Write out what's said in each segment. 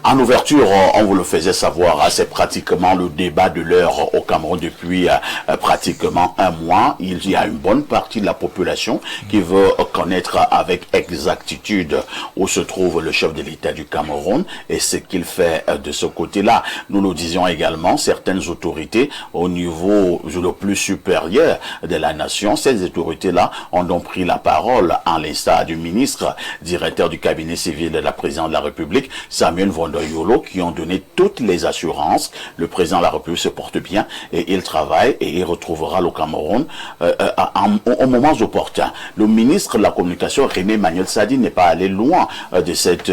En ouverture, on vous le faisait savoir, c'est pratiquement le débat de l'heure au Cameroun depuis pratiquement un mois. Il y a une bonne partie de la population qui veut connaître avec exactitude où se trouve le chef de l'État du Cameroun et ce qu'il fait de ce côté-là. Nous le disions également, certaines autorités au niveau le plus supérieur de la nation, ces autorités-là ont donc pris la parole en l'instar du ministre, directeur du cabinet civil de la présidente de la République, Samuel Vondoyolo, qui ont donné toutes les assurances. Le président de la République se porte bien et il travaille et il retrouvera le Cameroun au moment opportun. Le ministre de la Communication, René Manuel Sadi, n'est pas allé loin de cette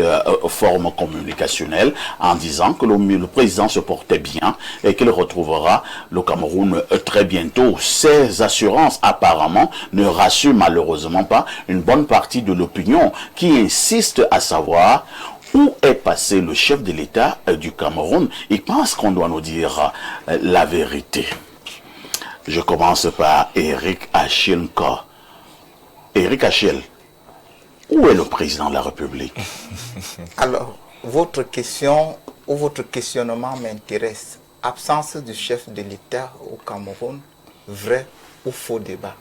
forme communicationnelle en disant que le président se portait bien et qu'il retrouvera le Cameroun très bientôt. Ces assurances apparemment ne rassurent malheureusement pas une bonne partie de l'opinion qui insiste à savoir où est passé le chef de l'État du Cameroun. Il pense qu'on doit nous dire la vérité. Je commence par Eric Achilko. Eric Achille, où est le président de la République? Alors, votre question ou votre questionnement m'intéresse. Absence du chef de l'État au Cameroun, vrai ou faux débat?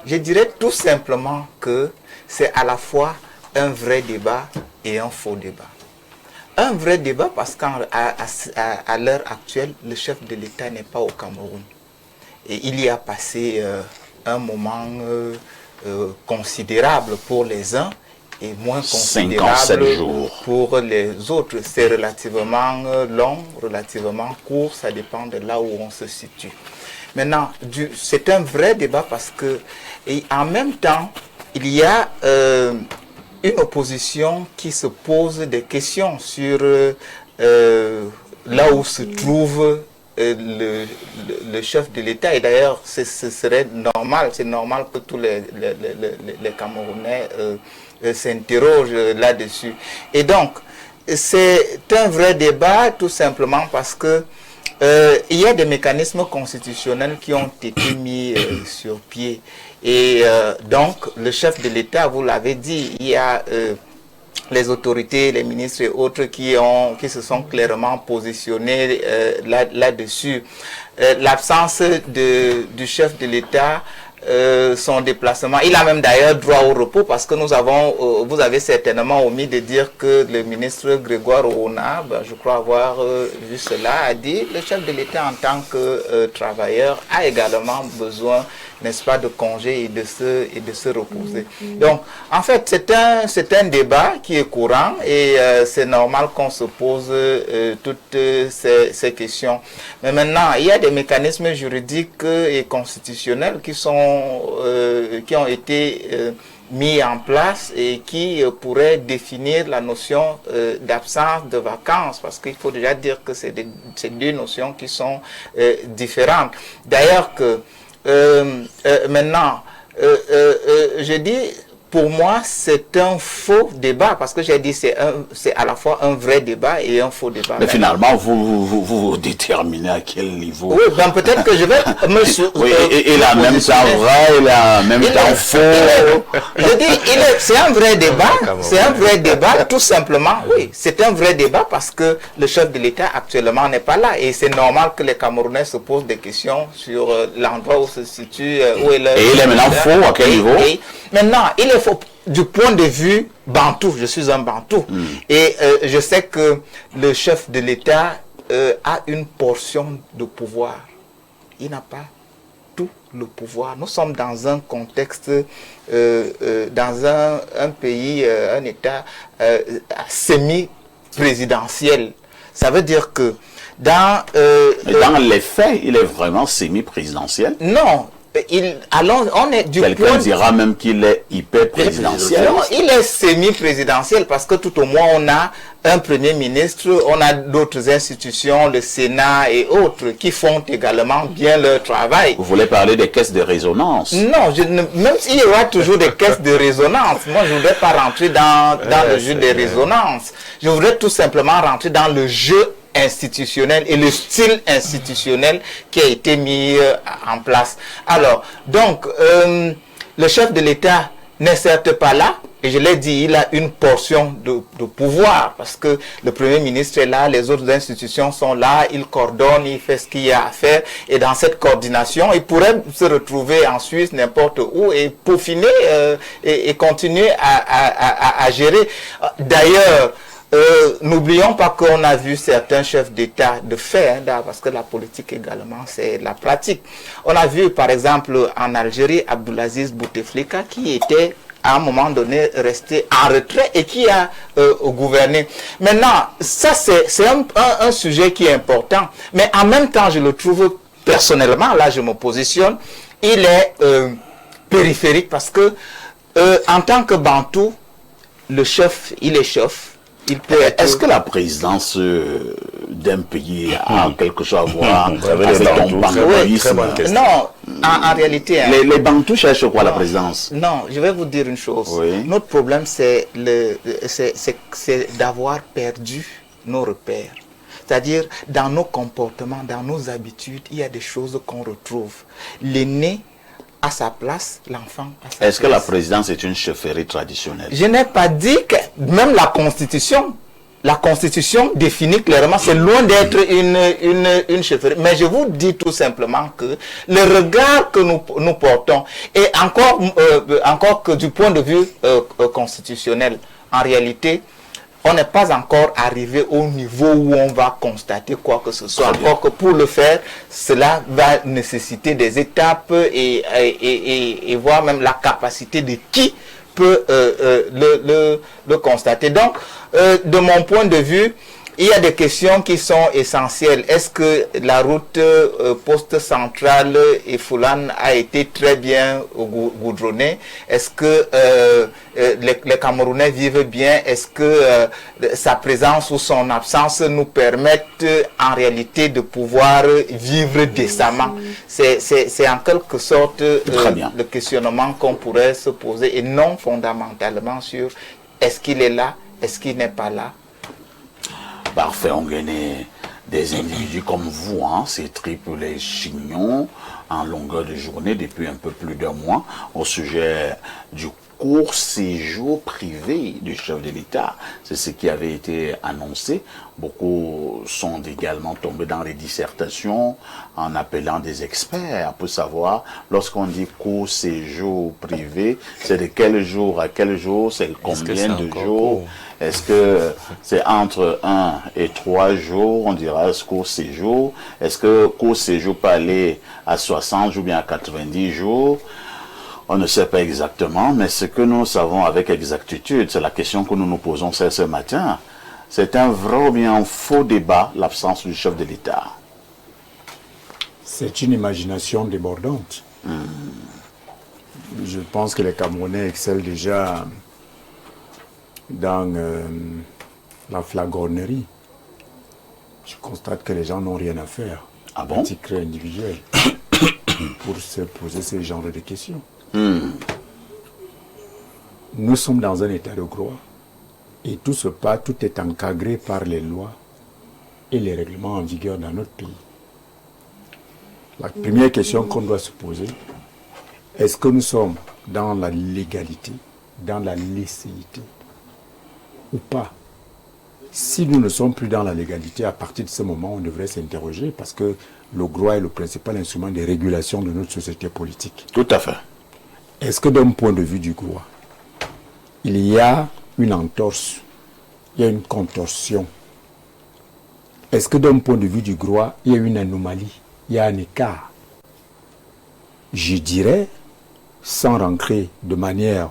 Je dirais tout simplement que c'est à la fois un vrai débat et un faux débat. Un vrai débat parce qu'à l'heure actuelle, le chef de l'État n'est pas au Cameroun. Et il y a passé un moment considérable pour les uns et moins considérable pour les autres. C'est relativement long, relativement court, ça dépend de là où on se situe. Maintenant, c'est un vrai débat parce que, et en même temps, il y a une opposition qui se pose des questions sur là où se trouve le chef de l'État. Et d'ailleurs, ce serait normal, c'est normal que tous les Camerounais s'interrogent là-dessus. Et donc, c'est un vrai débat tout simplement parce que il y a des mécanismes constitutionnels qui ont été mis sur pied. Et donc, le chef de l'État, vous l'avez dit, il y a les autorités, les ministres et autres qui se sont clairement positionnés là-dessus. L'absence du chef de l'État, son déplacement, il a même d'ailleurs droit au repos parce que vous avez certainement omis de dire que le ministre Grégoire Ouna, je crois avoir vu cela, a dit le chef de l'État en tant que travailleur a également besoin, n'est-ce pas, de congé et de se reposer. Donc, en fait, c'est un débat qui est courant et c'est normal qu'on se pose toutes ces questions. Mais maintenant, il y a des mécanismes juridiques et constitutionnels qui ont été mis en place et qui pourraient définir la notion d'absence de vacances, parce qu'il faut déjà dire que c'est deux notions qui sont différentes. D'ailleurs que maintenant, je dis, pour moi, c'est un faux débat, parce que j'ai dit c'est à la fois un vrai débat et un faux débat. Mais finalement, vous déterminez à quel niveau? Oui, ben peut-être que je vais me oui, il a même temps vrai, il a même temps faux. Je dis, c'est un vrai débat, c'est un vrai débat, tout simplement, oui, c'est un vrai débat parce que le chef de l'État actuellement n'est pas là et c'est normal que les Camerounais se posent des questions sur l'endroit où se situe, où est le... Et il est maintenant faux, à quel niveau? Maintenant, il est faux du point de vue bantou, je suis un bantou, et je sais que le chef de l'État a une portion de pouvoir. Il n'a pas tout le pouvoir. Nous sommes dans un contexte, dans un pays, un État semi-présidentiel. Ça veut dire que dans les faits, il est vraiment semi-présidentiel? Non. On est du Quelqu'un dira même qu'il est hyper présidentiel. Non, il est semi-présidentiel parce que tout au moins on a un premier ministre, on a d'autres institutions, le Sénat et autres qui font également bien leur travail. Vous voulez parler des caisses de résonance? Non, même s'il y aura toujours des caisses de résonance, moi je ne voudrais pas rentrer dans le jeu des résonances. Je voudrais tout simplement rentrer dans le jeu institutionnel et le style institutionnel qui a été mis en place. Alors, donc, le chef de l'État n'est certes pas là, Et je l'ai dit, il a une portion de pouvoir parce que le Premier ministre est là, les autres institutions sont là, il coordonne, il fait ce qu'il y a à faire. Et dans cette coordination, il pourrait se retrouver en Suisse, n'importe où, et peaufiner et continuer à gérer. D'ailleurs, n'oublions pas qu'on a vu certains chefs d'État de faire, parce que la politique également, c'est la pratique. On a vu, par exemple, en Algérie, Abdulaziz Bouteflika, qui était à un moment donné resté en retrait et qui a gouverné. Maintenant, ça c'est un sujet qui est important, mais en même temps, je le trouve personnellement, là je me positionne, il est périphérique parce que en tant que Bantou, le chef, il est chef. Est-ce que la présidence d'un pays a quelque chose à voir avec ton bantouisme? Non, en réalité... Hein, les Bantous cherchent quoi, la présidence? Non, je vais vous dire une chose. Oui. Notre problème, c'est d'avoir perdu nos repères. C'est-à-dire, dans nos comportements, dans nos habitudes, il y a des choses qu'on retrouve. L'aîné à sa place, l'enfant à sa place. Est-ce que la présidence est une chefferie traditionnelle? Je n'ai pas dit que même la Constitution définit clairement, c'est loin d'être une chefferie. Mais je vous dis tout simplement que le regard que nous portons, et encore que du point de vue constitutionnel, en réalité, on n'est pas encore arrivé au niveau où on va constater quoi que ce soit. Encore que pour le faire, cela va nécessiter des étapes et voir même la capacité de qui peut le constater. Donc, de mon point de vue, il y a des questions qui sont essentielles. Est-ce que la route post-centrale et Foulane a été très bien goudronnée? Est-ce que les Camerounais vivent bien? Est-ce que sa présence ou son absence nous permettent en réalité de pouvoir vivre décemment? C'est en quelque sorte le questionnement qu'on pourrait se poser et non fondamentalement sur est-ce qu'il est là, est-ce qu'il n'est pas là? Parfait, on gagne des individus comme vous, hein, ces triples les chignons en longueur de journée depuis un peu plus d'un mois au sujet du court séjour privé du chef de l'État. C'est ce qui avait été annoncé. Beaucoup sont également tombés dans les dissertations en appelant des experts pour savoir, lorsqu'on dit court séjour privé, c'est de quel jour à quel jour, c'est combien de jours. Est-ce que c'est entre 1 et 3 jours, on dira court séjour? Est-ce que court séjour peut aller à 60 ou bien à 90 jours? On ne sait pas exactement, mais ce que nous savons avec exactitude, c'est la question que nous nous posons ce matin. C'est un vrai ou bien un faux débat, l'absence du chef de l'État. C'est une imagination débordante. Je pense que les Camerounais excellent déjà dans la flagornerie. Je constate que les gens n'ont rien à faire, à titre individuel, pour se poser ce genre de questions. Nous sommes dans un état de droit et tout est encadré par les lois et les règlements en vigueur dans notre pays. La première question qu'on doit se poser, est-ce que nous sommes dans la légalité, dans la licéité ou pas? Si nous ne sommes plus dans la légalité, à partir de ce moment, on devrait s'interroger parce que le droit est le principal instrument de régulation de notre société politique. Tout à fait. Est-ce que d'un point de vue du droit, il y a une entorse, il y a une contorsion? Est-ce que d'un point de vue du droit, il y a une anomalie, il y a un écart? Je dirais, sans rentrer de manière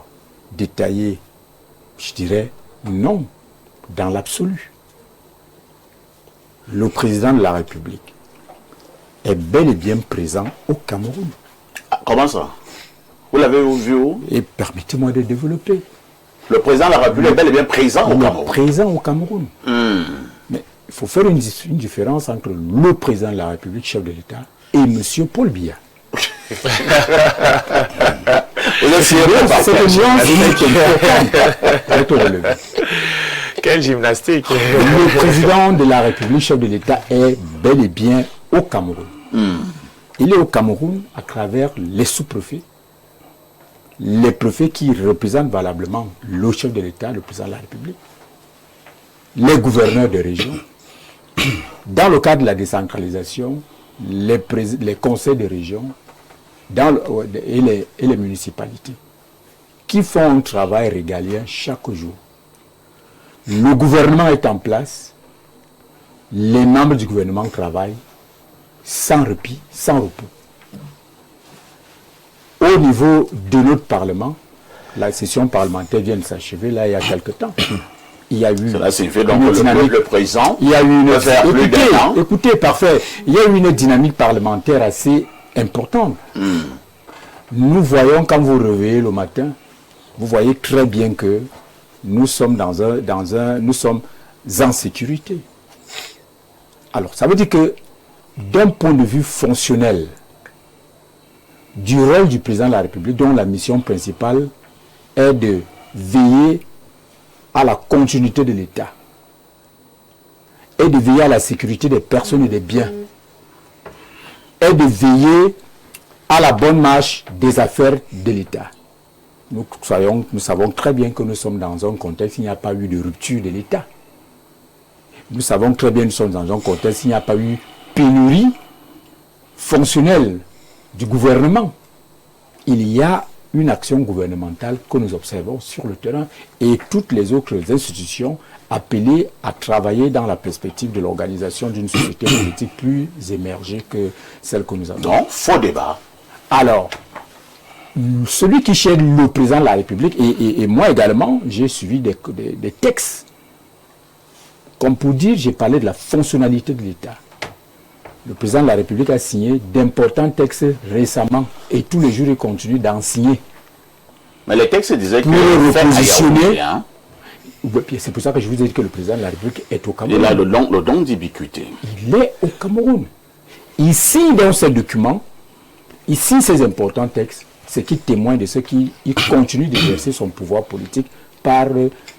détaillée, je dirais non, dans l'absolu. Le président de la République est bel et bien présent au Cameroun. Comment ça? Vous l'avez vu où? Et permettez-moi de développer. Le président de la République est bel et bien présent au Cameroun. Présent au Cameroun. Mais il faut faire une différence entre le président de la République, chef de l'État, et M. Paul Biya. Quelle gymnastique. Le président de la République, chef de l'État, est bel et bien au Cameroun. Il est au Cameroun à travers les sous-préfets, les préfets qui représentent valablement le chef de l'État, le président de la République, les gouverneurs de région, dans le cadre de la décentralisation, les conseils de région et les municipalités, qui font un travail régalien chaque jour. Le gouvernement est en place, les membres du gouvernement travaillent sans répit, sans repos. Au niveau de notre Parlement, la session parlementaire vient de s'achever là il y a quelque temps. Il y a eu cela signifie donc que le président il y a eu une plus d'un an. Écoutez, parfait. Il y a eu une dynamique parlementaire assez importante. Nous voyons, quand vous réveillez le matin, vous voyez très bien que nous sommes nous sommes en sécurité. Alors, ça veut dire que d'un point de vue fonctionnel, du rôle du président de la République, dont la mission principale est de veiller à la continuité de l'État et de veiller à la sécurité des personnes et des biens et de veiller à la bonne marche des affaires de l'État. Nous savons très bien que nous sommes dans un contexte où il n'y a pas eu de rupture de l'État. Nous savons très bien que nous sommes dans un contexte où il n'y a pas eu pénurie fonctionnelle du gouvernement. Il y a une action gouvernementale que nous observons sur le terrain et toutes les autres institutions appelées à travailler dans la perspective de l'organisation d'une société politique plus émergée que celle que nous avons. Donc, faux débat. Alors, celui qui chaide le président de la République, et moi également, j'ai suivi des textes. Comme pour dire, j'ai parlé de la fonctionnalité de l'État. Le président de la République a signé d'importants textes récemment et tous les jours il continue d'en signer. Mais les textes disaient que c'est pour ça que je vous ai dit que le président de la République est au Cameroun. Il a le don d'ubiquité. Il est au Cameroun. Il signe dans ces documents, il signe ces importants textes, ce qui témoigne de ce qu'il continue d'exercer son pouvoir politique par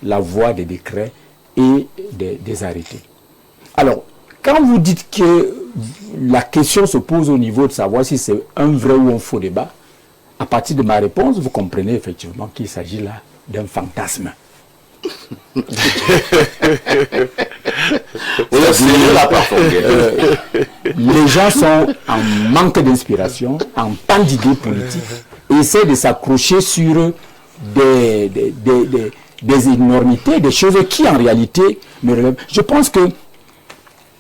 la voie des décrets et des arrêtés. Alors, quand vous dites que la question se pose au niveau de savoir si c'est un vrai ou un faux débat, à partir de ma réponse, vous comprenez effectivement qu'il s'agit là d'un fantasme. Vous avez la profondeur. Les gens sont en manque d'inspiration, en panne d'idées politiques, et essaient de s'accrocher sur des énormités, des choses qui en réalité ne relèvent. Je pense que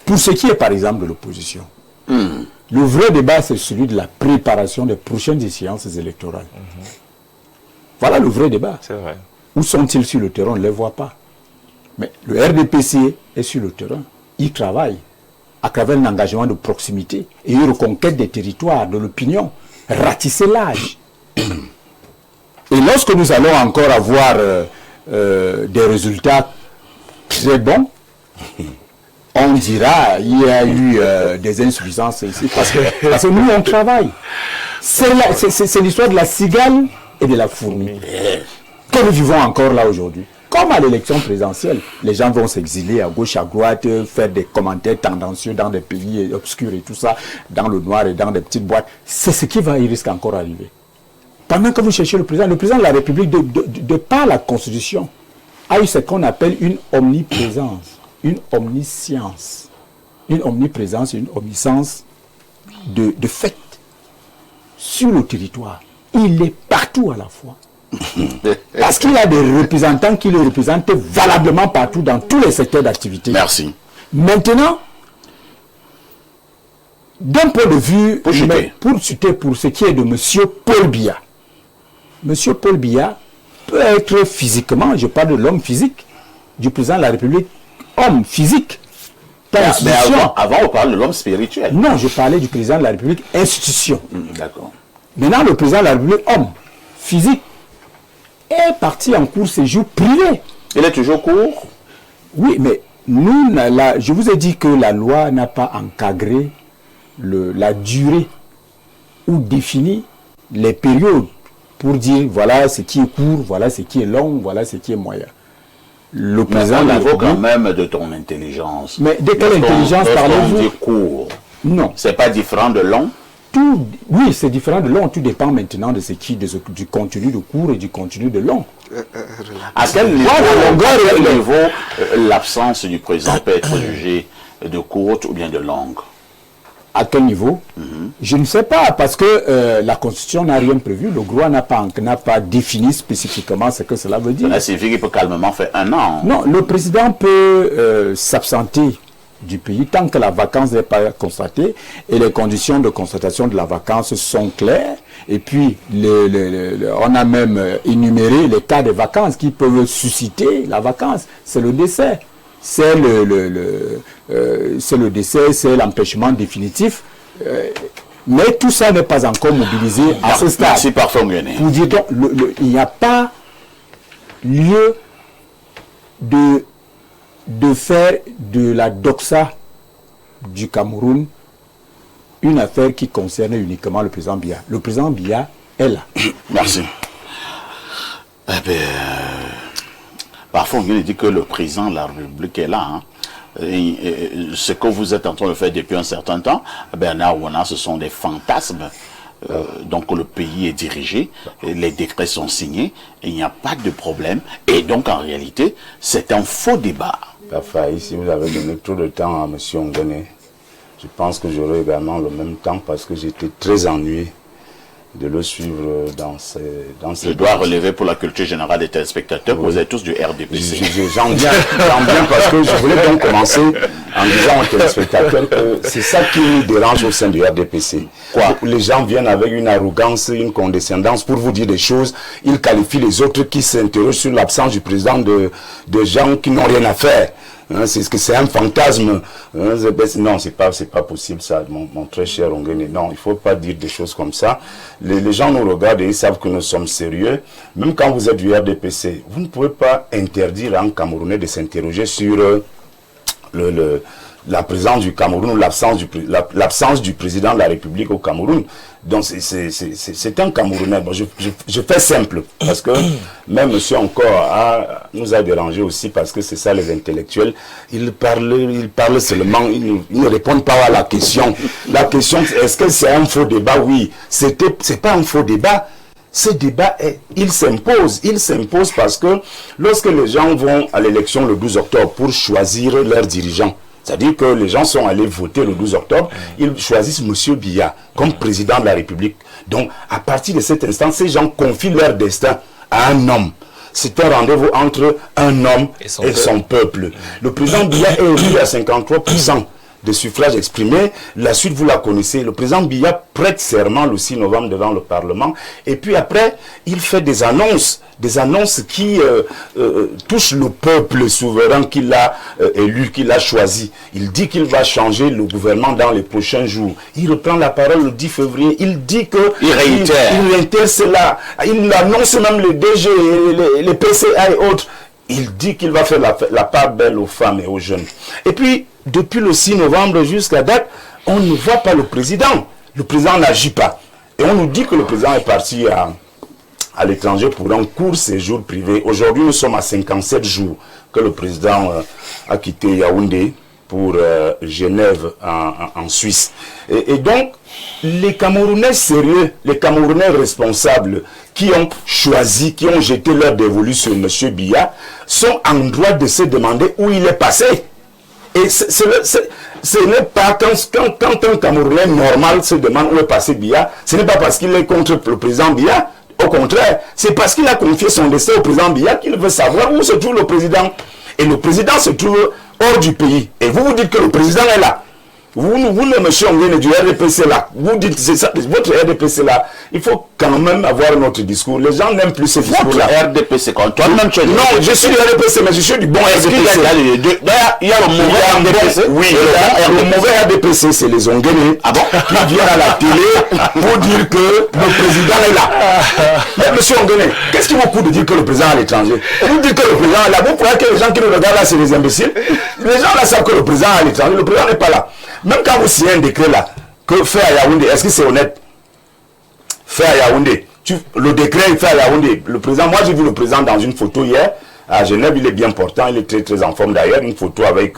pour ce qui est par exemple de l'opposition, le vrai débat c'est celui de la préparation des prochaines échéances électorales. Voilà le vrai débat. C'est vrai. Où sont-ils sur le terrain? On ne les voit pas. Mais le RDPC est sur le terrain. Il travaille à travers un engagement de proximité et une reconquête des territoires, de l'opinion, ratisser l'âge. Et lorsque nous allons encore avoir des résultats très bons, on dira il y a eu des insuffisances ici. Parce que nous, on travaille. C'est l'histoire de la cigale et de la fourmi. Que nous vivons encore là aujourd'hui. Comme à l'élection présidentielle, les gens vont s'exiler à gauche, à droite, faire des commentaires tendancieux dans des pays obscurs et tout ça, dans le noir et dans des petites boîtes. C'est ce qui risque encore d'arriver. Pendant que vous cherchez le président de la République, de par la Constitution, a eu ce qu'on appelle une omniprésence, une omniscience, une omniprésence, une omniscience de fait sur le territoire. Il est partout à la fois. Parce qu'il y a des représentants qui le représentent valablement partout dans tous les secteurs d'activité. Merci. Maintenant, d'un point de vue, pour ce qui est de M. Paul Biya, M. Paul Biya peut être physiquement, je parle de l'homme physique, du président de la République, homme physique. Mais avant, on parle de l'homme spirituel. Non, je parlais du président de la République, institution. D'accord. Maintenant, le président de la République, homme physique, est parti en court séjour privé. Il est toujours court? Oui, mais nous, je vous ai dit que la loi n'a pas encadré la durée ou défini les périodes pour dire voilà ce qui est court, voilà ce qui est long, voilà ce qui est moyen. Le président niveau quand même de ton intelligence. Mais de quelle intelligence parlez-vous? On dit court. Non. C'est pas différent de long? Oui, c'est différent de long. Tout dépend maintenant du contenu de court et du contenu de long. À quel niveau, l'absence du président peut être jugée de courte ou bien de longue? À quel niveau? Je ne sais pas, parce que la Constitution n'a rien prévu. Le droit n'a pas défini spécifiquement ce que cela veut dire. Cela signifie qu'il peut calmement faire 1 an. Non, le président peut s'absenter du pays tant que la vacance n'est pas constatée et les conditions de constatation de la vacance sont claires. Et puis, on a même énuméré les cas de vacances qui peuvent susciter la vacance. C'est le décès. C'est le décès, c'est l'empêchement définitif. Mais tout ça n'est pas encore mobilisé à ce stade. Merci, parfait, Nguéné. Vous dites donc, il n'y a pas lieu de faire de la doxa du Cameroun une affaire qui concerne uniquement le président Biya. Le président Biya est là. Merci. Eh bien, parfois on dit que le président de la République est là. Hein. Ce que vous êtes en train de faire depuis un certain temps, Bernard Ouana, ce sont des fantasmes. Donc le pays est dirigé, les décrets sont signés, il n'y a pas de problème. Et donc en réalité, c'est un faux débat. Parfois, si vous avez donné trop de temps à M. Nguéné, je pense que j'aurai également le même temps parce que j'étais très ennuyé de le suivre dans ces Je dois relever pour la culture générale des téléspectateurs, oui. Vous êtes tous du RDPC. J'en viens parce que je voulais donc commencer en disant aux téléspectateurs que c'est ça qui nous dérange au sein du RDPC. Quoi? Les gens viennent avec une arrogance, une condescendance pour vous dire des choses. Ils qualifient les autres qui s'interrogent sur l'absence du président de gens qui n'ont rien à faire. Hein, c'est un fantasme. Hein, non, c'est pas possible ça, mon très cher Nguéné. Non, il faut pas dire des choses comme ça. Les gens nous regardent et ils savent que nous sommes sérieux. Même quand vous êtes du RDPC, vous ne pouvez pas interdire à un Camerounais de s'interroger sur la présence du Cameroun ou l'absence du président de la République au Cameroun. Donc c'est un Camerounais. Bon, je fais simple, parce que même monsieur encore nous a dérangé aussi, parce que c'est ça les intellectuels. Ils parlent seulement, ils ne répondent pas à la question. La question, est-ce que c'est un faux débat? Oui, c'est pas un faux débat. Ce débat, il s'impose parce que lorsque les gens vont à l'élection le 12 octobre pour choisir leurs dirigeants, c'est-à-dire que les gens sont allés voter le 12 octobre, ils choisissent M. Biya comme président de la République. Donc, à partir de cet instant, ces gens confient leur destin à un homme. C'est un rendez-vous entre un homme et son peuple. Le président Biya est élu à 53% de suffrages exprimés. La suite, vous la connaissez. Le président Biya prête serment le 6 novembre devant le Parlement. Et puis après, il fait des annonces qui touchent le peuple souverain qu'il a élu, qu'il a choisi. Il dit qu'il va changer le gouvernement dans les prochains jours. Il reprend la parole le 10 février. Il dit que il réitère cela. Il annonce même le DG, les PCA et autres. Il dit qu'il va faire la part belle aux femmes et aux jeunes. Et puis, depuis le 6 novembre jusqu'à date, on ne voit pas le président. Le président n'agit pas. Et on nous dit que le président est parti à l'étranger pour un court séjour privé. Aujourd'hui, nous sommes à 57 jours que le président a quitté Yaoundé pour Genève en Suisse. Et donc, les Camerounais sérieux, les Camerounais responsables qui ont choisi, qui ont jeté leur dévolu sur M. Biya, sont en droit de se demander où il est passé. Et ce n'est pas quand un Camerounais normal se demande où est passé Biya, ce n'est pas parce qu'il est contre le président Biya. Au contraire, c'est parce qu'il a confié son destin au président Biya qu'il veut savoir où se trouve le président. Et le président se trouve hors du pays. Et vous dites que le président est là. Vous le monsieur Nguéné du RDPC là, vous dites c'est ça, votre RDPC là, il faut quand même avoir notre discours. Les gens n'aiment plus ce discours-là. RDPC, quand toi-même tu es... Non, je suis du RDPC, mais je suis du bon RDPC. Il y a le mauvais RDPC. Oui, le mauvais RDPC, c'est les Nguéné qui viennent à la télé pour dire que le président est là. Mais monsieur Nguéné, qu'est-ce qui vous coûte de dire que le président est à l'étranger? Vous dites que le président est là, vous croyez que les gens qui nous regardent là, c'est des imbéciles? Les gens là savent que le président est à l'étranger, le président n'est pas là. Même quand vous signez un décret là, que fait à Yaoundé, est-ce que c'est honnête? Fait à Yaoundé. Le décret est fait à Yaoundé. Le président, moi j'ai vu le président dans une photo hier, à Genève, il est bien portant, il est très très en forme d'ailleurs, une photo avec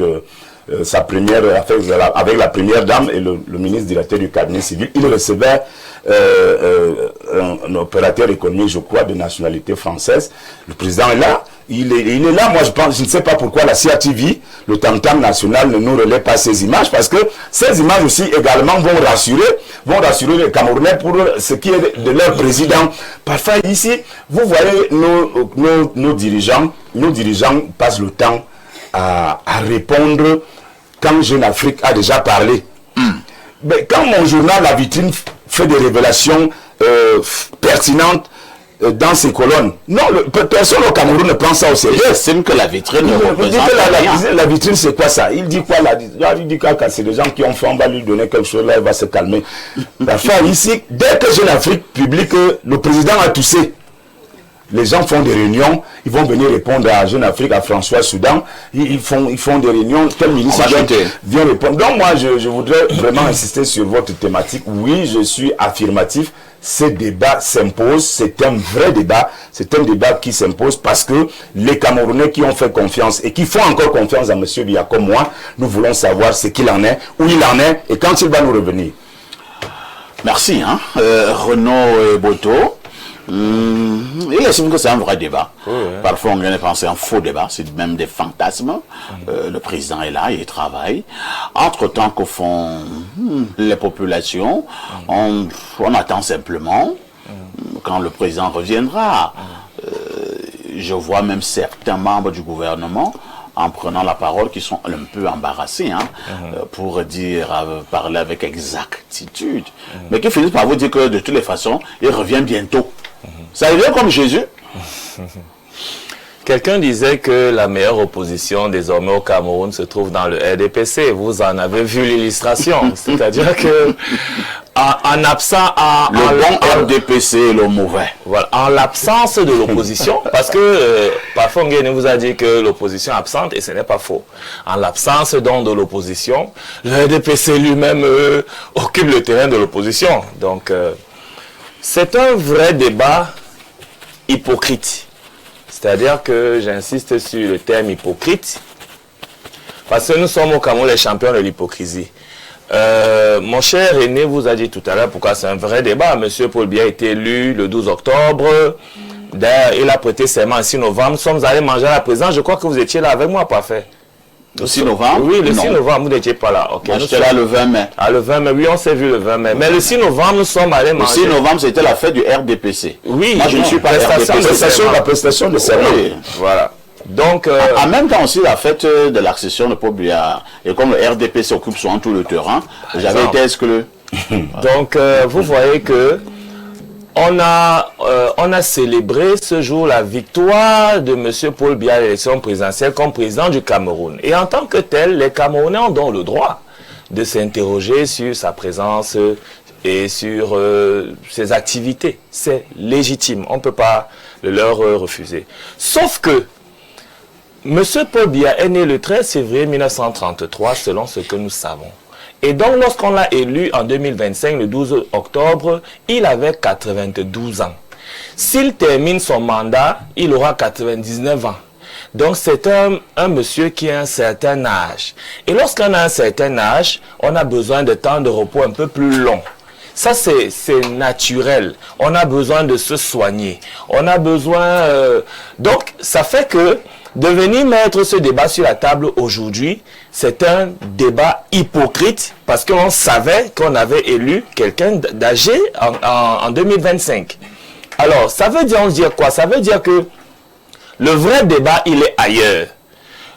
sa première affaire avec la première dame et le ministre directeur du cabinet civil. Il recevait un opérateur économique, je crois, de nationalité française. Le président est là. Il est là. Moi, je ne sais pas pourquoi la CRTV, le tam-tam national, ne nous relaie pas ces images, parce que ces images aussi également vont rassurer les Camerounais pour ce qui est de leur président. Parfois ici, vous voyez nos dirigeants passent le temps à répondre quand Jeune Afrique a déjà parlé. Mais quand mon journal La Vitrine fait des révélations pertinentes dans ses colonnes, non, personne au Cameroun ne prend ça au sérieux. J'estime que la vitrine ne représente rien. La vitrine, c'est quoi ça? Il dit quoi là? Il dit que c'est des gens qui ont fait, on va lui donner quelque chose, là, il va se calmer. Parfois, ici, dès que Jeune Afrique publie que le président a toussé, les gens font des réunions, ils vont venir répondre à Jeune Afrique, à François Soudan, ils font des réunions, quel ministre vient répondre. Donc moi, je voudrais vraiment insister sur votre thématique. Oui, je suis affirmatif. Ce débat s'impose, c'est un vrai débat, c'est un débat qui s'impose parce que les Camerounais qui ont fait confiance et qui font encore confiance à M. Biya comme moi, nous voulons savoir ce qu'il en est, où il en est et quand il va nous revenir. Merci, Renaud Boto. Il estime que c'est un vrai débat. Parfois on vient de penser un faux débat, c'est même des fantasmes. Le président est là, il travaille. Entre-temps qu'au fond, les populations, on attend simplement quand le président reviendra. Je vois même certains membres du gouvernement en prenant la parole qui sont un peu embarrassés pour parler avec exactitude. Mais qui finissent par vous dire que de toutes les façons, il revient bientôt. Ça revient comme Jésus. Quelqu'un disait que la meilleure opposition désormais au Cameroun se trouve dans le RDPC. Vous en avez vu l'illustration. C'est-à-dire que en absent le bon RDPC et le mauvais. Voilà, en l'absence de l'opposition, parce que parfois on vous a dit que l'opposition est absente et ce n'est pas faux. En l'absence donc de l'opposition, le RDPC lui-même occupe le terrain de l'opposition. Donc c'est un vrai débat hypocrite. C'est-à-dire que j'insiste sur le terme hypocrite, parce que nous sommes au Cameroun les champions de l'hypocrisie. Mon cher René vous a dit tout à l'heure pourquoi c'est un vrai débat. Monsieur Paul Biya a été élu le 12 octobre. D'ailleurs, il a prêté serment le 6 novembre. Nous sommes allés manger à la présidence. Je crois que vous étiez là avec moi, parfait. Le 6 novembre? Oui, le 6 novembre, vous n'étiez pas là. Okay. J'étais là le 20 mai. Ah, le 20 mai, oui, on s'est vu le 20 mai. Mais le 6 novembre, nous sommes allés manger. Le 6 novembre, c'était la fête du RDPC. Oui. Moi, je ne suis pas la prestation de serment. Oui. Voilà. Donc, en même temps aussi, la fête de l'accession de Paul Biya. Et comme le RDPC occupe souvent tout le terrain, j'avais été exclu. Donc, vous voyez que on a célébré ce jour la victoire de M. Paul Biya à l'élection présidentielle comme président du Cameroun. Et en tant que tel, les Camerounais ont donc le droit de s'interroger sur sa présence et sur ses activités. C'est légitime, on ne peut pas le leur refuser. Sauf que M. Paul Biya est né le 13 février 1933, selon ce que nous savons. Et donc, lorsqu'on l'a élu en 2025, le 12 octobre, il avait 92 ans. S'il termine son mandat, il aura 99 ans. Donc, c'est un monsieur qui a un certain âge. Et lorsqu'on a un certain âge, on a besoin de temps de repos un peu plus long. Ça, c'est naturel. On a besoin de se soigner. On a besoin... Donc, ça fait que de venir mettre ce débat sur la table aujourd'hui, c'est un débat hypocrite parce qu'on savait qu'on avait élu quelqu'un d'âgé en 2025. Alors, ça veut dire quoi? Ça veut dire que le vrai débat, il est ailleurs.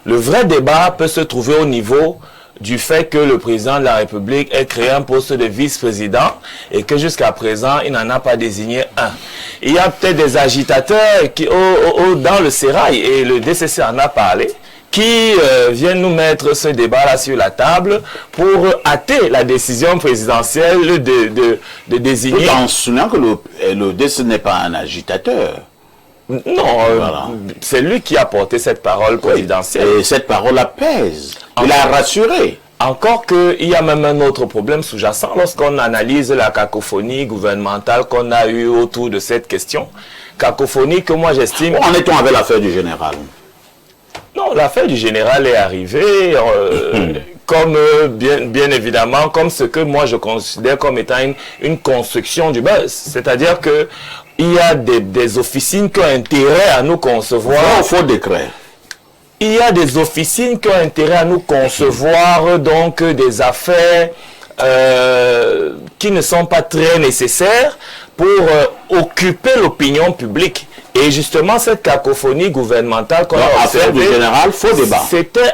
Le vrai débat peut se trouver au niveau du fait que le président de la République ait créé un poste de vice-président et que jusqu'à présent, il n'en a pas désigné un. Il y a peut-être des agitateurs qui, dans le sérail, et le DCC en a parlé, qui viennent nous mettre ce débat-là sur la table pour hâter la décision présidentielle de désigner... Tout en soulignant que le DCC n'est pas un agitateur. Non, voilà. C'est lui qui a porté cette parole présidentielle. Et cette parole pèse. Il a rassuré. Encore qu'il y a même un autre problème sous-jacent lorsqu'on analyse la cacophonie gouvernementale qu'on a eue autour de cette question. Cacophonie que moi j'estime... Où en est-on avec l'affaire du général? Non, l'affaire du général est arrivée comme, bien évidemment, comme ce que moi je considère comme étant une construction du bas. C'est-à-dire que il y a des officines qui ont intérêt à nous concevoir. Faux décret. Il y a des officines qui ont intérêt à nous concevoir donc des affaires qui ne sont pas très nécessaires pour occuper l'opinion publique. Et justement, cette cacophonie gouvernementale qu'on a observée, du général, faux débat. C'était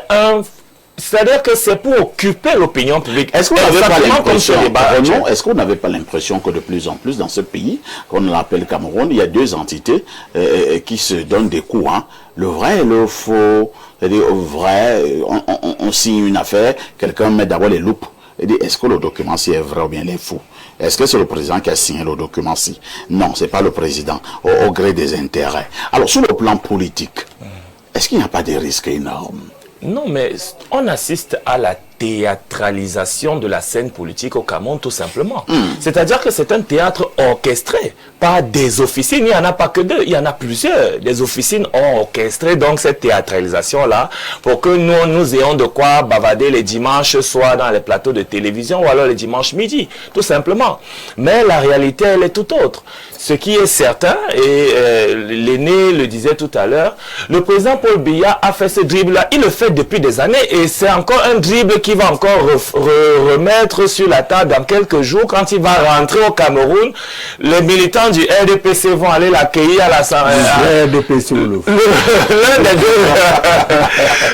c'est-à-dire que c'est pour occuper l'opinion publique. Est-ce qu'on n'avait pas l'impression, est-ce qu'on n'avait pas l'impression que de plus en plus dans ce pays, qu'on l'appelle Cameroun, il y a deux entités qui se donnent des coups, hein, le vrai et le faux. C'est-à-dire, au vrai, on signe une affaire, quelqu'un met d'abord les loupes. Est-ce que le document-ci est vrai ou bien il est faux? Est-ce que c'est le président qui a signé le document-ci? Non, c'est pas le président, au gré des intérêts. Alors, sur le plan politique, est-ce qu'il n'y a pas des risques énormes? Non, mais on assiste à la théâtralisation de la scène politique au Cameroun, tout simplement. C'est-à-dire que c'est un théâtre orchestré par des officines. Il n'y en a pas que deux, il y en a plusieurs. Des officines ont orchestré donc cette théâtralisation-là pour que nous ayons de quoi bavader les dimanches, soit dans les plateaux de télévision ou alors les dimanches midi, tout simplement. Mais la réalité, elle est tout autre. Ce qui est certain, et l'aîné le disait tout à l'heure, le président Paul Biya a fait ce dribble-là. Il le fait depuis des années et c'est encore un dribble qui va encore remettre sur la table dans quelques jours quand il va rentrer au Cameroun. Les militants du RDPC vont aller l'accueillir à la RDPC ou le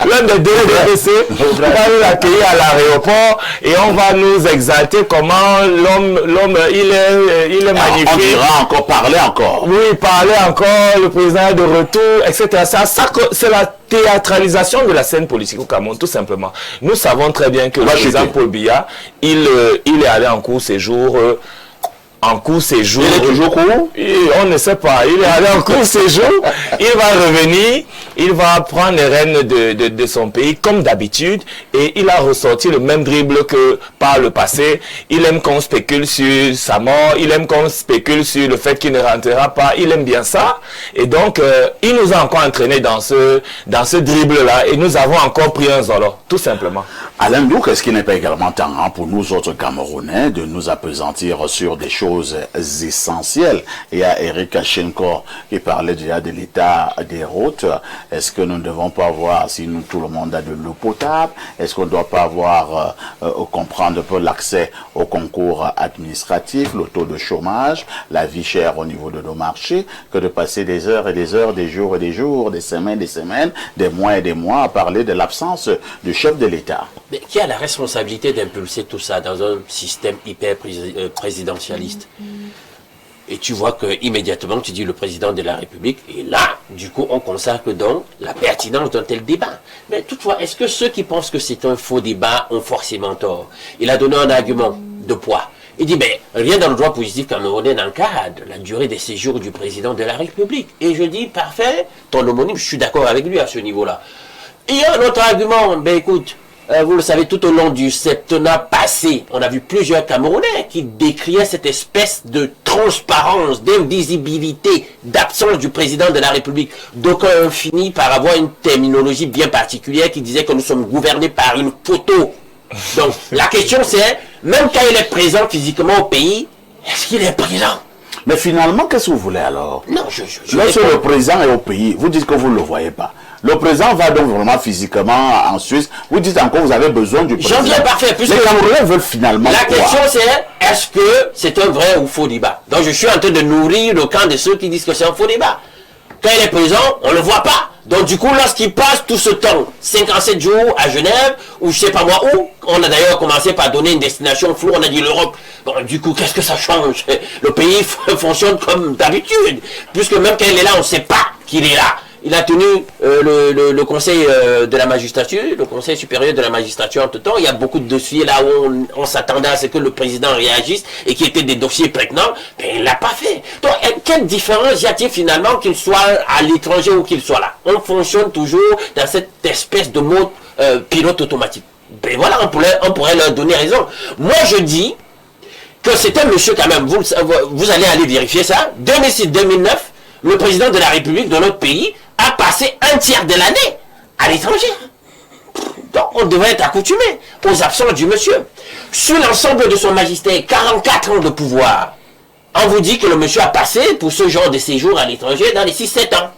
l'un des deux RDPC va aller l'accueillir à l'aéroport et on va nous exalter comment l'homme il est magnifique. On dira encore, parler encore. Oui, parler encore, le président est de retour, etc. C'est la théâtralisation de la scène politique au Cameroun, tout simplement. Nous savons très bien que le président Paul Biya, il est allé en court séjour. Il est toujours court? On ne sait pas. Il est allé en court séjour. Il va revenir. Il va prendre les rênes de son pays comme d'habitude. Et il a ressorti le même dribble que par le passé. Il aime qu'on spécule sur sa mort. Il aime qu'on spécule sur le fait qu'il ne rentrera pas. Il aime bien ça. Et donc, il nous a encore entraînés dans ce dribble-là. Et nous avons encore pris un zolo, tout simplement. Alain Douk, est-ce qu'il n'est pas également temps pour nous autres Camerounais de nous appesantir sur des choses essentielles? Il y a Eric Achenko qui parlait déjà de l'état des routes. Est-ce que nous ne devons pas voir si tout le monde a de l'eau potable? Est-ce qu'on ne doit pas avoir, comprendre un peu l'accès au concours administratif, le taux de chômage, la vie chère au niveau de nos marchés, que de passer des heures et des heures, des jours et des jours, des semaines, des mois et des mois à parler de l'absence du chef de l'État? Mais qui a la responsabilité d'impulser tout ça dans un système hyper présidentialiste? Et tu vois que immédiatement tu dis le président de la République, et là, du coup, on consacre donc la pertinence d'un tel débat. Mais toutefois, est-ce que ceux qui pensent que c'est un faux débat ont forcément tort? Il a donné un argument de poids. Il dit, mais rien dans le droit positif camerounais n'encadre la durée des séjours du président de la République. Et je dis, parfait, ton homonyme, je suis d'accord avec lui à ce niveau-là. Il y a un autre argument, ben écoute, vous le savez, tout au long du septennat passé, on a vu plusieurs Camerounais qui décriaient cette espèce de transparence, d'invisibilité, d'absence du président de la République. Donc on finit par avoir une terminologie bien particulière qui disait que nous sommes gouvernés par une photo. Donc la question c'est, même quand il est présent physiquement au pays, est-ce qu'il est présent? Mais finalement, qu'est-ce que vous voulez alors? Non, lorsque le président est au pays, vous dites que vous ne le voyez pas. Le président va donc vraiment physiquement en Suisse. Vous dites encore que vous avez besoin du président. J'en viens parfait. Les Camerounais veulent finalement la question c'est, est-ce que c'est un vrai ou faux débat? Donc je suis en train de nourrir le camp de ceux qui disent que c'est un faux débat. Quand il est présent, on ne le voit pas. Donc du coup, lorsqu'il passe tout ce temps, 57 jours à Genève, ou je sais pas moi où, on a d'ailleurs commencé par donner une destination floue, on a dit l'Europe. Bon, du coup, qu'est-ce que ça change? Le pays fonctionne comme d'habitude, puisque même quand il est là, on ne sait pas qu'il est là. Il a tenu le conseil de la magistrature, le conseil supérieur de la magistrature entre-temps. Il y a beaucoup de dossiers là où on s'attendait à ce que le président réagisse et qui étaient des dossiers prégnants, mais il ne l'a pas fait. Donc, quelle différence y a-t-il finalement qu'il soit à l'étranger ou qu'il soit là? On fonctionne toujours dans cette espèce de mode pilote automatique. Ben voilà, on pourrait leur donner raison. Moi, je dis que c'est un monsieur quand même, vous allez aller vérifier ça, 2006-2009, le président de la République de notre pays a passé un tiers de l'année à l'étranger. Donc, on devrait être accoutumé aux absences du monsieur. Sur l'ensemble de son magistère, 44 ans de pouvoir, on vous dit que le monsieur a passé pour ce genre de séjour à l'étranger dans les 6-7 ans.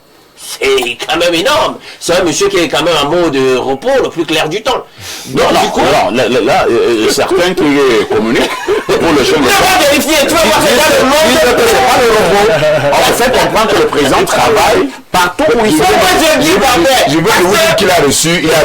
C'est quand même énorme. C'est un monsieur qui est quand même en mode repos le plus clair du temps. Donc, Non, du coup, là, certains qui communiquent pour le chef de on va vérifier, tu vas voir, c'est dans le monde. c'est pas le robot. On fait comprendre que le président travaille partout où il se Pourquoi je dis parfait? Je veux vous dire qu'il a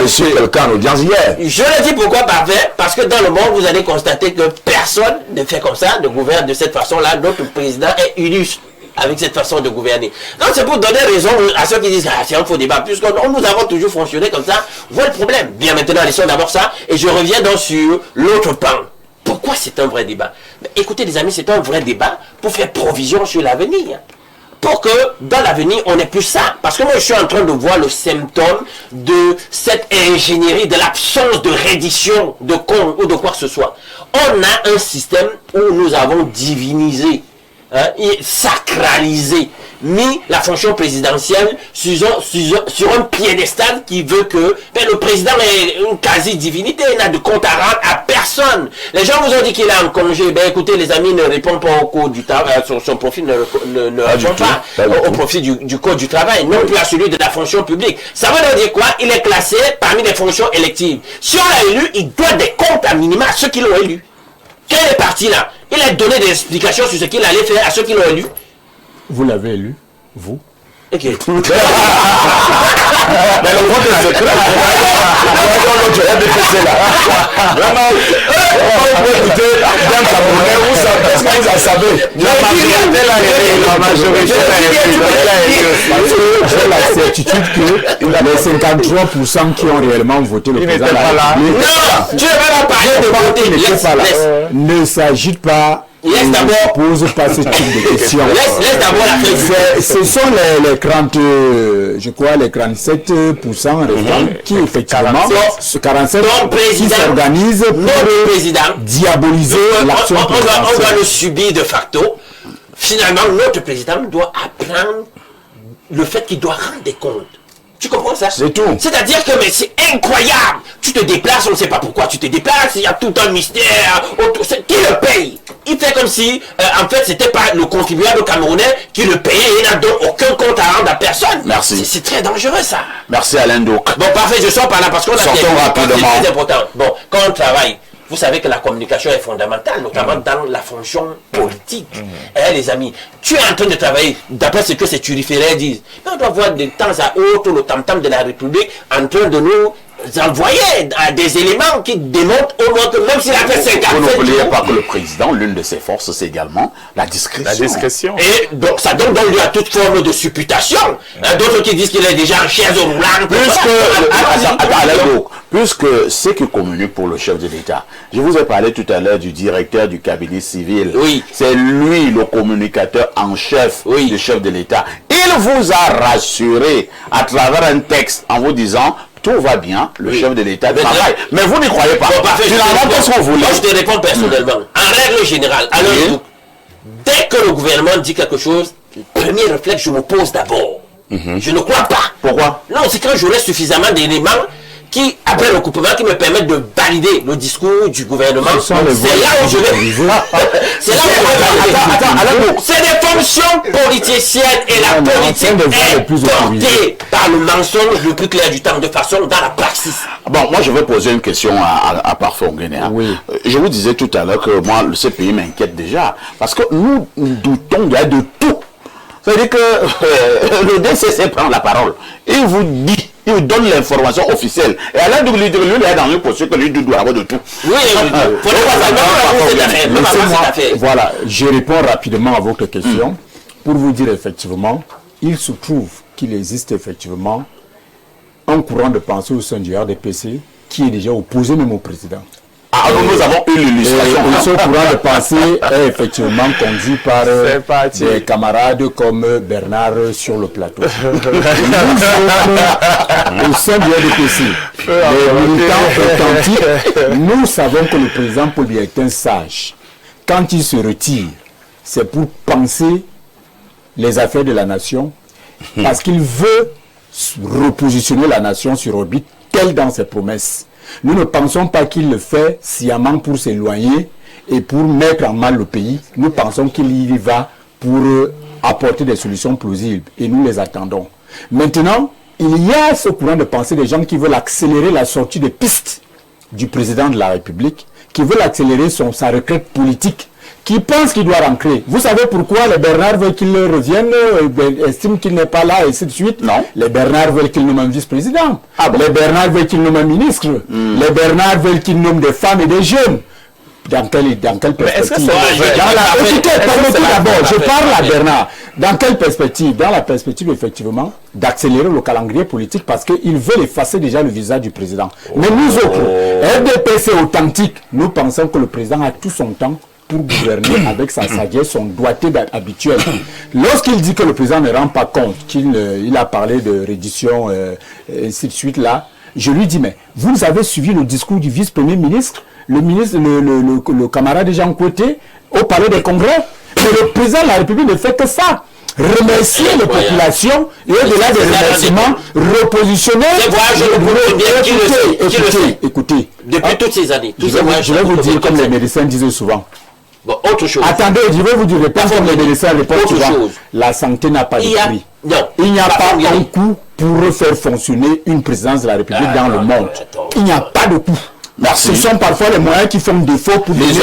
reçu quelqu'un en audience hier. Je le dis pourquoi parfait, parce que dans le monde, vous allez constater que personne ne fait comme ça, ne gouverne de cette façon-là. Notre président est illustre avec cette façon de gouverner. Donc c'est pour donner raison à ceux qui disent c'est un faux débat, puisque nous avons toujours fonctionné comme ça. Voilà le problème. Bien, maintenant, laissons d'abord ça, et je reviens donc sur l'autre pan. Pourquoi c'est un vrai débat? Mais écoutez les amis, c'est un vrai débat pour faire provision sur l'avenir. Pour que dans l'avenir, on n'ait plus ça. Parce que moi, je suis en train de voir le symptôme de cette ingénierie, de l'absence de reddition de compte ou de quoi que ce soit. On a un système où nous avons divinisé, sacralisé, mis la fonction présidentielle sur un piédestal qui veut que le président ait une quasi-divinité, il n'a de compte à rendre à personne. Les gens vous ont dit qu'il est en congé, écoutez les amis, ne répondent pas au code du travail, son profil ne répond pas au profit du code du travail, non plus à celui de la fonction publique. Ça veut dire quoi? Il est classé parmi les fonctions électives. Si on l'a élu, il doit des comptes à minima à ceux qui l'ont élu. Quand il est parti là, il a donné des explications sur ce qu'il allait faire à ceux qui l'ont élu. Vous l'avez élu, vous? Ok. Mais le vote est secret. Tu as dépassé là. Vraiment, on peut écouter bien Camerounais, vous savez, est-ce que vous en savez? La majorité j'ai la certitude que les 53% qui ont réellement voté le président Non, tu ne vas pas parler de voter. n'étaient pas là. Ne s'agit pas. Laisse d'abord. Ne pose pas ce type de questions. Laisse d'abord la crédibilité. Ce sont les 30, je crois, les 47% restants qui, effectivement, ce 47 qui s'organisent pour diaboliser l'action on présidentielle. doit le subir de facto. Finalement, notre président doit apprendre le fait qu'il doit rendre des comptes. Tu comprends ça? C'est tout. C'est-à-dire que mais c'est incroyable. Tu te déplaces, on ne sait pas pourquoi tu te déplaces, il y a tout un mystère. Qui le paye? Il fait comme si, en fait, c'était pas le contribuable camerounais qui le payait et il n'a donc aucun compte à rendre à personne. Merci. C'est très dangereux ça. Merci Alain Douk. Bon, parfait, je sors par là parce qu'on a Sortons rapidement. c'est très important. Bon, quand on travaille, vous savez que la communication est fondamentale, notamment dans la fonction politique. Les amis, tu es en train de travailler, d'après ce que ces turiféraires disent, mais on doit voir de temps à autre le tam-tam de la République en train de nous envoyer des éléments qui démontrent au moins que même s'il a fait 50 Vous n'oubliez pas que le président, l'une de ses forces, c'est également la discrétion. La discrétion. Et donc ça donne lieu à toute forme de supputation. D'autres qui disent qu'il est déjà en chaise roulante. Puisque ceux qui communiquent pour le chef de l'État, je vous ai parlé tout à l'heure du directeur du cabinet civil. Oui. C'est lui le communicateur en chef du chef de l'État. Il vous a rassuré à travers un texte en vous disant tout va bien, le chef de l'État travaille. Mais vous n'y croyez pas. Bon, parfait, Finalement, qu'est-ce qu'on voulait? Moi, je te réponds personnellement. En règle générale, alors, dès que le gouvernement dit quelque chose, le premier réflexe, je me pose d'abord. Je ne crois pas. Pourquoi? Non, c'est quand j'aurai suffisamment d'éléments qui, après le coupement, qui me permettent de valider le discours du gouvernement. C'est là où je vais. C'est là où je vais. C'est des fonctions politiciennes et la politique est portée par le mensonge le plus clair du temps, de façon dans la praxis. Bon, moi je vais poser une question à Parfait Guinée. Oui. Je vous disais tout à l'heure que moi, ce pays m'inquiète déjà. Parce que nous doutons de tout. C'est-à-dire que le DCC prend la parole. Il vous dit, il vous donne l'information officielle. Et à l'heure de lui, il est dans une posture que lui doit avoir de tout. Oui, voilà, je réponds rapidement à votre question pour vous dire effectivement, il se trouve qu'il existe effectivement un courant de pensée au sein du RDPC qui est déjà opposé même au président. Ah, nous avons eu l'illustration. Ce courant de pensée est effectivement conduit par des camarades comme Bernard sur le plateau. Nous, au sein du RDPC, les militants authentiques, nous savons que le président Paul Biya est un sage. Quand il se retire, c'est pour penser les affaires de la nation, parce qu'il veut repositionner la nation sur orbite, tel dans ses promesses. Nous ne pensons pas qu'il le fait sciemment pour s'éloigner et pour mettre en mal le pays. Nous pensons qu'il y va pour apporter des solutions plausibles et nous les attendons. Maintenant, il y a ce courant de pensée des gens qui veulent accélérer la sortie des pistes du président de la République, qui veulent accélérer sa retraite politique, qui pensent qu'il doit rentrer. Vous savez pourquoi les Bernard veulent qu'il revienne, estiment qu'il n'est pas là, et ainsi de suite? Non. Les Bernard veulent qu'il nomme un vice-président. Ah bon? Les Bernard veulent qu'il nomme un ministre. Les Bernard veulent qu'il nomme des femmes et des jeunes. Dans quelle est-ce que perspective? c'est Écoutez, permettez d'abord, je parle à Bernard. Dans quelle perspective? Dans la perspective, effectivement, d'accélérer le calendrier politique parce qu'ils veulent effacer déjà le visage du président. Mais nous autres, RDPC authentique, nous pensons que le président a tout son temps pour gouverner avec sa sagesse, son doigté habituel. Lorsqu'il dit que le président ne rend pas compte, qu'il a parlé de reddition, ainsi de suite là, je lui dis, mais vous avez suivi le discours du vice-premier ministre, le camarade Jean Côté, au palais des congrès. Mais le président de la République ne fait que ça. Remercier les populations et au-delà des remerciements, repositionner. Écoutez. Depuis toutes ces années. Je vais vous dire comme les médecins disent souvent. Bon, autre chose. Attendez, je vais vous dire, répondre comme les médecins répondent souvent. La santé n'a pas de prix. Il n'y a pas un coût pour refaire fonctionner une présidence de la République dans le monde. Il n'y a pas de coût. Merci. Ce sont parfois les moyens qui font défaut pour Les gens,